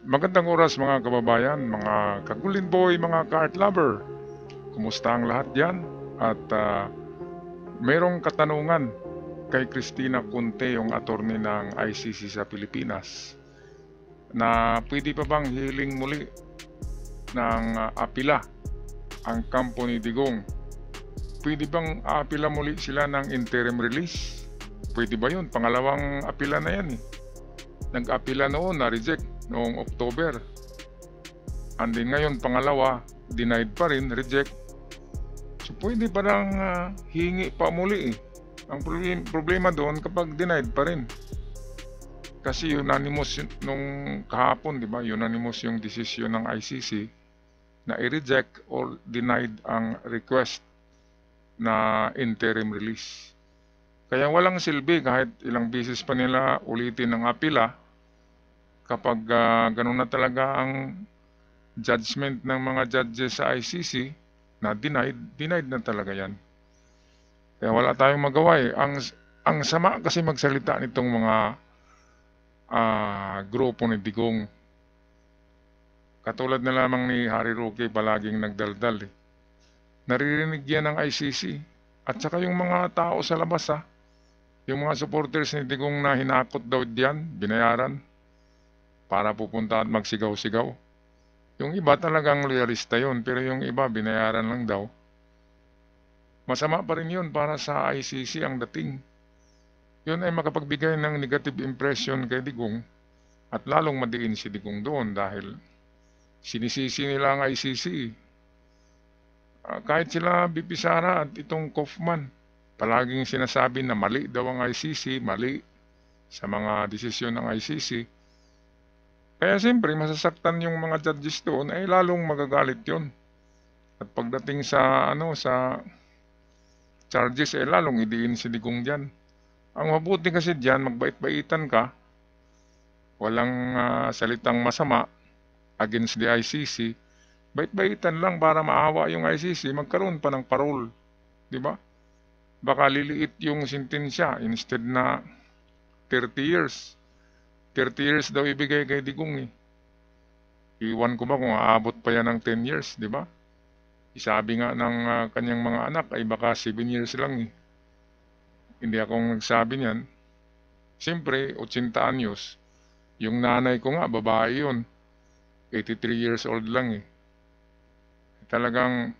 Magandang oras mga kababayan, mga kagulin boy, mga ka-art lover. Kumusta ang lahat diyan? At mayroong katanungan kay Cristina Conte, yung attorney ng ICC sa Pilipinas, na pwede pa bang hiling muli ng apila ang kampo ni Digong? Pwede bang apila muli sila ng interim release? Pwede ba yun? Pangalawang apila na yan eh. Nag-apila noon, na-reject noong October. And then ngayon, pangalawa, denied pa rin, reject. So pwede parang hingi pa muli eh. Ang problema doon kapag denied pa rin. Kasi unanimous nung kahapon, di ba? Unanimous yung desisyon ng ICC na i-reject or denied ang request na interim release. Kaya walang silbi kahit ilang beses pa nila ulitin ang apila kapag ganun na talaga ang judgment ng mga judges sa ICC na denied na talaga yan. Kaya wala tayong magawa eh. Ang sama kasi magsalita nitong mga grupo ni Digong. Katulad na lamang ni Harry Roque palaging nagdaldal eh. Naririnig yan ng ICC. At saka yung mga tao sa labas yung mga supporters ni Digong na hinakot daw diyan, binayaran para pupunta at magsigaw-sigaw. Yung iba talagang loyalista yun, pero yung iba binayaran lang daw. Masama pa rin yun para sa ICC ang dating. Yun ay makapagbigay ng negative impression kay Digong at lalong madiin si Digong doon dahil sinisisi nila ang ICC. Kahit sila BP Sara at itong Kaufman, palaging sinasabi na mali daw ang ICC, mali sa mga desisyon ng ICC. Kaya siyempre masasaktan yung mga judges doon ay lalong magagalit yun. At pagdating sa sa charges ay lalong idiin si Digong diyan. Ang mabuti kasi diyan, magbait-baitan ka. Walang salitang masama against the ICC. Bait-baitan lang para maawa yung ICC, magkaroon pa ng parole, 'di ba? Baka liliit yung sentensya instead na 30 years. 30 years daw ibigay kay Digong eh. Iwan ko ba kung aabot pa yan ng 10 years, 'di ba? Isabi nga ng kanyang mga anak ay baka 7 years lang eh. Hindi akong nagsabi niyan. Siyempre, 80 anyos. Yung nanay ko nga, babae yun. 83 years old lang eh. Talagang,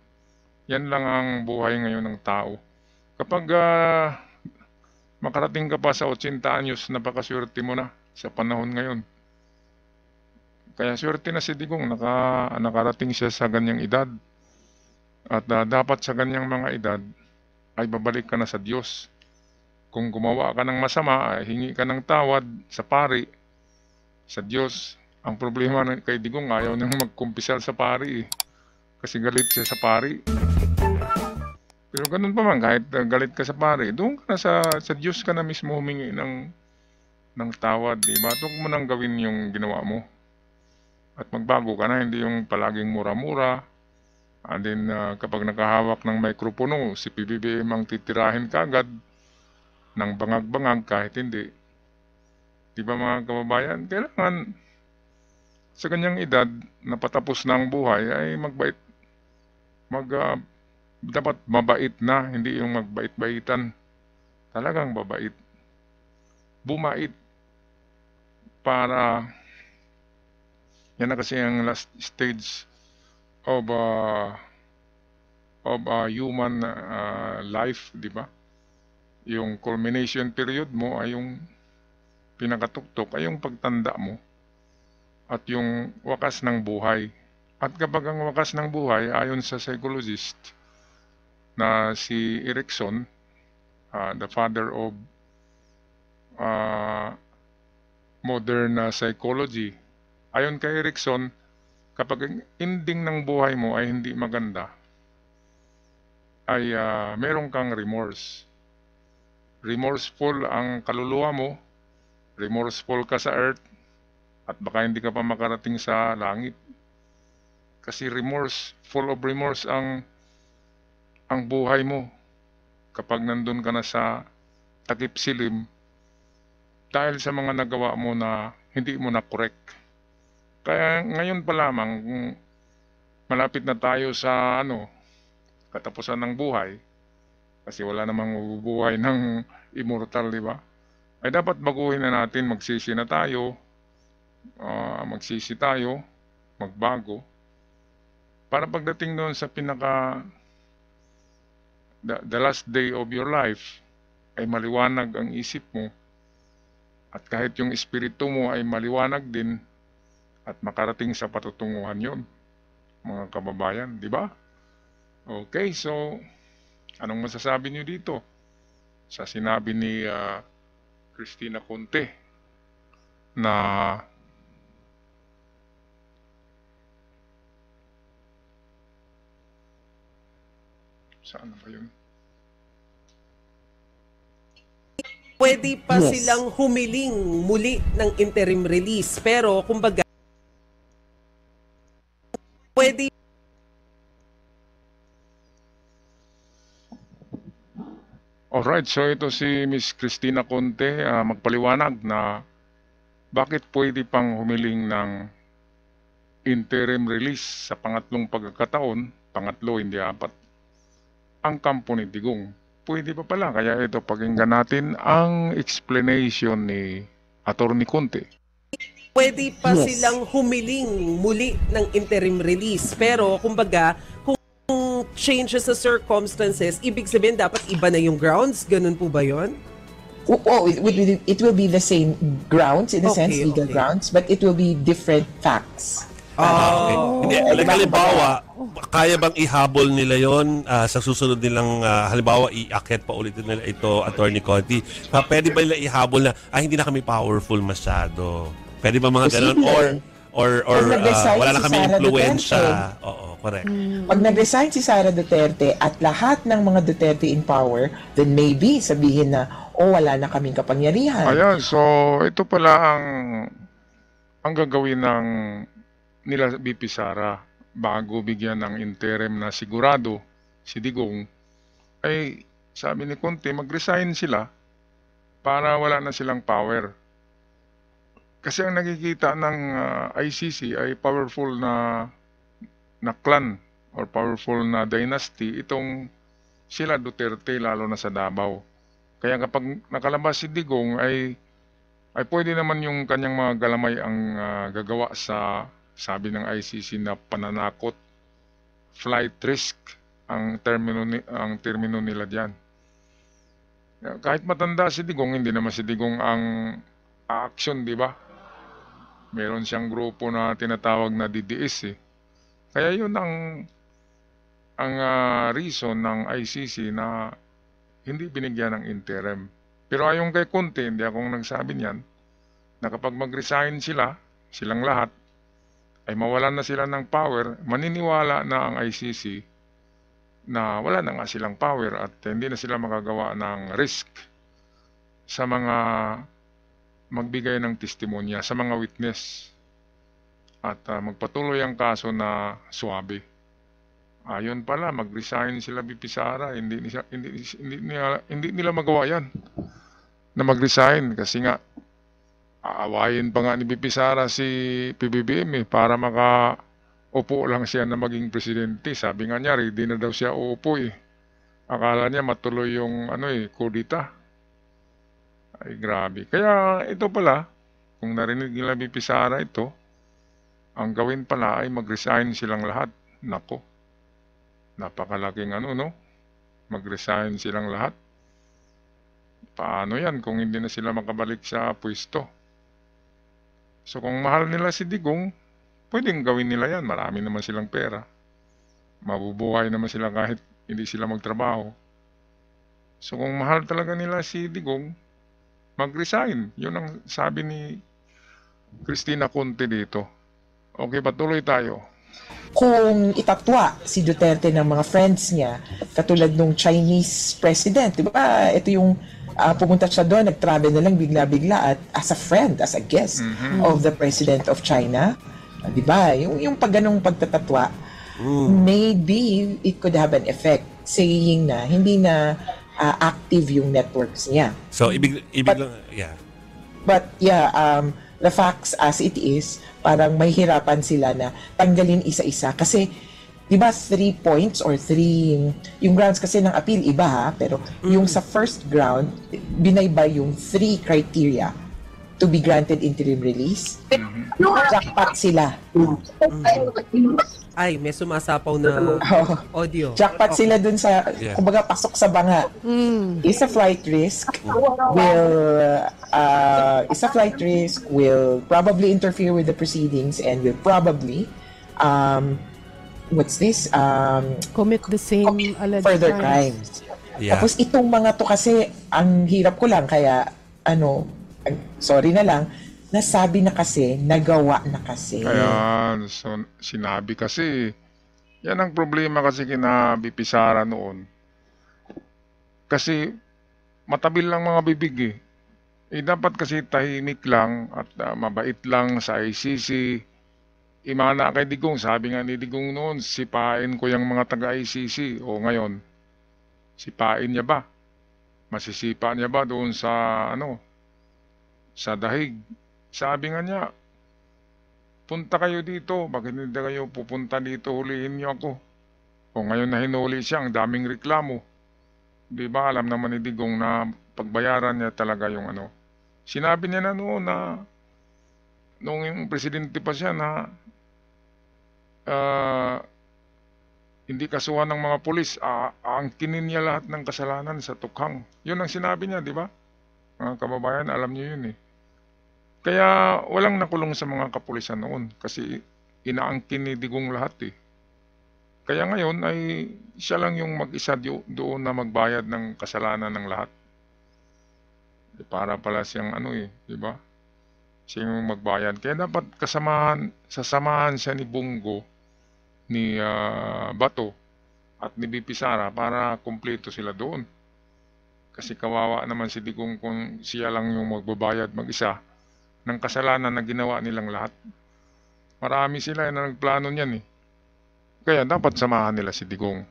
yan lang ang buhay ngayon ng tao. Kapag makarating ka pa sa 80 anyos, napakaswerte mo na sa panahon ngayon. Kaya swerte na si Digong, nakarating siya sa ganyang edad. At dapat sa ganyang mga edad, ay babalik ka na sa Diyos. Kung gumawa ka ng masama, hingi ka ng tawad sa pari, sa Diyos. Ang problema kay Digong, ayaw nang magkumpisal sa pari eh. Kasi galit siya sa pari. Pero ganun pa man, kahit galit ka sa pari, doon ka na sa Diyos ka na mismo humingi ng tawad. Diba? Huwag mo nang gawin yung ginawa mo. At magbago ka na, hindi yung palaging mura-mura. And then kapag nakahawak ng mikropono, si PBBM ang titirahin kagad ng bangag-bangag kahit hindi. Diba mga kababayan? Kailangan sa kanyang edad na patapos na ang buhay ay dapat mabait na, hindi yung magbait-baitan. Talagang babait. Bumait para yan na kasi ang last stage of human life, di ba? Yung culmination period mo ay yung pinakatuktok ay yung pagtanda mo at yung wakas ng buhay. At kapag ang wakas ng buhay, ayon sa psychologist na si Erikson, the father of modern psychology, ayon kay Erikson, kapag ang ending ng buhay mo ay hindi maganda, ay meron kang remorse. Remorseful ang kaluluwa mo, remorseful ka sa earth, at baka hindi ka pa makarating sa langit. Kasi full of remorse ang buhay mo kapag nandun ka na sa takip silim dahil sa mga nagawa mo na hindi mo na correct. Kaya ngayon pa lamang, kung malapit na tayo sa katapusan ng buhay, kasi wala namang mabubuhay ng immortal, di ba? Ay dapat baguhin na natin, magsisi tayo, magbago, para pagdating doon sa the last day of your life, ay maliwanag ang isip mo, at kahit yung espiritu mo ay maliwanag din, at makarating sa patutunguhan yon, mga kababayan, di ba? Okay, so anong masasabi niyo dito sa sinabi ni Cristina Conte na saan ba yun? Pwede pa Yes. silang humiling muli ng interim release. Pero kumbaga, pwede Alright, so ito si Miss Cristina Conte, magpaliwanag na bakit pwede pang humiling ng interim release sa pangatlong pagkakataon, pangatlo hindi apat, ang kampo ni Digong. Pwede pa pala, kaya ito pakinggan natin ang explanation ni Attorney Conte. pwede pa Yes. silang humiling muli ng interim release. Pero kumbaga, kung changes sa circumstances, ibig sabihin dapat iba na yung grounds? Ganun po ba yun? It will be the same grounds, in a sense, Okay, legal okay. grounds, but it will be different facts. Okay. Hindi, Diba, halimbawa, kaya bang ihabol nila yon sa susunod nilang, halimbawa, iakyat pa ulit nila ito, Attorney Conti? Pwede ba nila ihabol na, hindi na kami powerful masyado? Pwede ba mga ganun? Posible. Or Pag nag-resign wala na si kami Sara impluensya? Duterte. Oo, correct. Pag nag-resign si Sara Duterte at lahat ng mga Duterte in power, then maybe sabihin na, wala na kaming kapangyarihan. Ayan, so ito pala ang gagawin ng nila BP Sara bago bigyan ng interim na sigurado si Digong, ay sabi ni Conte, mag-resign sila para wala na silang power. Kasi ang nakikita ng ICC ay powerful na clan or powerful na dynasty itong sila Duterte, lalo na sa Davao. Kaya kapag nakalabas si Digong ay pwede naman yung kanyang mga galamay ang gagawa sa sabi ng ICC na pananakot, flight risk ang termino nila diyan. Kahit matanda si Digong, hindi naman si Digong ang action, di ba? Meron siyang grupo na tinatawag na DDS eh. Kaya yun ang reason ng ICC na hindi binigyan ng interim. Pero ayon kay Conte, hindi akong nagsabi niyan, na kapag mag-resign silang lahat, ay mawalan na sila ng power, maniniwala na ang ICC na wala na nga silang power at hindi na sila makagawa ng risk sa mga magbigay ng testimonya, sa mga witness, at magpatuloy ang kaso na suwabe. Ayon pala, mag-resign sila BP Sara, hindi nila magawa yan na mag-resign kasi nga aawayin pa nga ni BP Sara si PBBM para makaupo lang siya na maging presidente. Sabi nga niya, ready na daw siya uupo eh. Akala niya matuloy yung kudita. Ay grabe. Kaya ito pala, kung narinig nila BP Sara ito, ang gawin pala ay mag-resign silang lahat. Nako. Napakalaking mag-resign silang lahat. Paano yan kung hindi na sila makabalik sa pwesto? So kung mahal nila si Digong, pwedeng gawin nila yan. Marami naman silang pera. Mabubuhay naman sila kahit hindi sila magtrabaho. So kung mahal talaga nila si Digong, mag-resign. Yun ang sabi ni Cristina Conte dito. Okay, patuloy tayo. Kung itatwa si Duterte ng mga friends niya, katulad nung Chinese president, di ba? Ito yung pumunta siya doon, nag-travel na lang bigla-bigla at as a friend, as a guest of the President of China. Di ba? Yung ganong pagtatatwa, maybe it could have an effect saying na hindi na active yung networks niya. So, ibig lang, yeah. But yeah, the facts as it is, parang may hirapan sila na tanggalin isa-isa. Kasi, di ba 3 points or 3, yung grounds kasi ng appeal iba ha, pero yung sa first ground, binaybay yung 3 criteria to be granted interim release. Jackpot sila. Ay, may sumasapaw na audio. Jackpot sila dun sa, Yeah. kumbaga, pasok sa banga. Is a flight risk will probably interfere with the proceedings and will probably Commit the same alleged further crimes. crimes. Yeah. Tapos itong mga to kasi, ang hirap ko lang, kaya sorry na lang, nasabi na kasi, nagawa na kasi. Kaya so, sinabi kasi, yan ang problema kasi kina BP Sara noon. Kasi matabil lang mga bibig eh. Dapat kasi tahimik lang at mabait lang sa ICC. Imana kay Digong, sabi nga ni Digong noon, sipain ko yung mga taga-ICC. O ngayon, sipain niya ba? Masisipa niya ba doon sa sa dahig? Sabi nga niya, punta kayo dito, bakit hindi kayo pupunta dito, hulihin niyo ako. O ngayon na hinuli siya, ang daming reklamo. Di ba alam naman ni Digong na pagbayaran niya talaga yung Sinabi niya na noon na nung yung presidente pa siya na hindi kasuhan ng mga pulis, aangkinin niya lahat ng kasalanan sa tukhang. Yun ang sinabi niya, di ba? Mga kababayan, alam niyo yun eh. Kaya walang nakulong sa mga kapulisan noon kasi inaangkin ni Digong lahat eh. Kaya ngayon ay siya lang yung mag-isa doon na magbayad ng kasalanan ng lahat. Para pala siyang di ba? Siya yung magbayad. Kaya dapat sasamahan siya ni Bungo, ni Bato at ni BP Sara para kumpleto sila doon. Kasi kawawa naman si Digong kung siya lang yung magbabayad mag-isa ng kasalanan na ginawa nilang lahat. Marami sila na nagplano niyan eh. Kaya dapat samahan nila si Digong.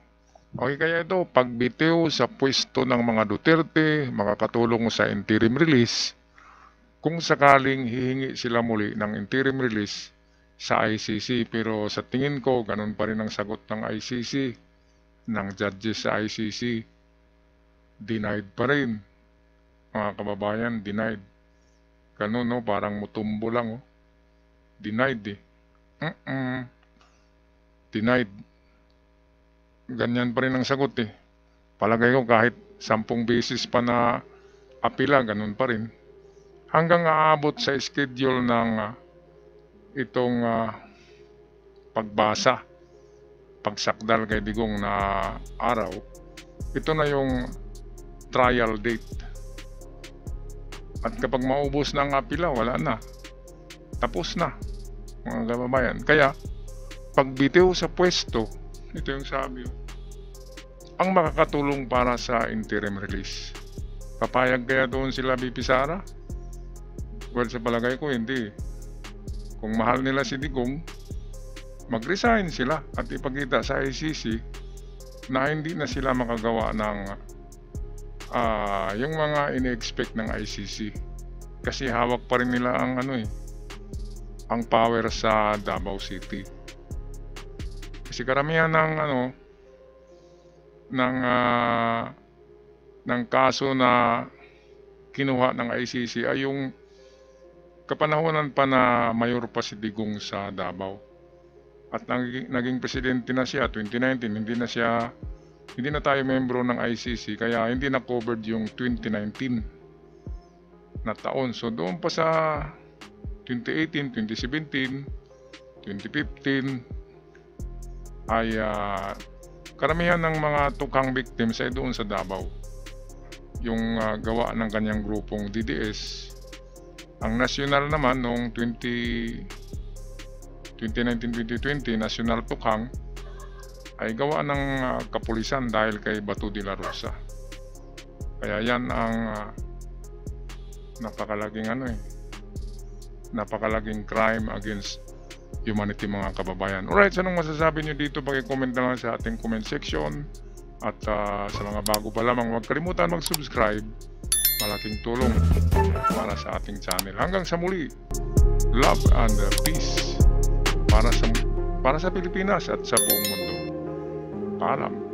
Okay, kaya ito, pagbitiw sa pwesto ng mga Duterte, makakatulong sa interim release, kung sakaling hihingi sila muli ng interim release sa ICC. Pero sa tingin ko, ganun pa rin ang sagot ng ICC, ng judges sa ICC. Denied pa rin. Mga kababayan, denied. Ganun, parang mutumbo lang. Denied eh. Denied. Ganyan pa rin ang sagot eh. Palagay ko kahit 10 beses pa na apila, ganun pa rin. Hanggang aabot sa schedule ng itong pagbasa, pagsakdal kay Digong na araw, ito na yung trial date. At kapag maubos na ang apila, wala na. Tapos na, mga kababayan. Kaya, pagbitiw sa pwesto, ito yung sabi, ang makakatulong para sa interim release. Papayag kaya doon sila BP Sara? Well, sa palagay ko, hindi. Kung mahal nila si Digong, mag-resign sila at ipakita sa ICC na hindi na sila makagawa ng yung mga ini-expect ng ICC. Kasi hawak pa rin nila ang ang power sa Davao City. Kasi karamihan ng kaso na kinuha ng ICC ay yung kapanahonan pa na mayor pa si Digong sa Davao. At naging presidente na siya 2019, hindi na tayo membro ng ICC, kaya hindi na covered yung 2019 na taon. So doon pa sa 2018, 2017, 2015 ay karamihan ng mga tukhang victims ay doon sa Davao. Yung gawa ng kanyang grupong DDS. Ang national naman noong 2019-2020, national tukhang ay gawa ng kapulisan dahil kay Bato de la Rosa. Kaya yan ang napakalaging crime against humanity, mga kababayan. Alright, so anong masasabi nyo dito? Pag-comment na lang sa ating comment section. At sa mga bago pa lamang, huwag kalimutan mag-subscribe. Malaking tulong para sa ating channel. Hanggang sa muli! love and peace para sa Pilipinas at sa buong mundo. Paalam.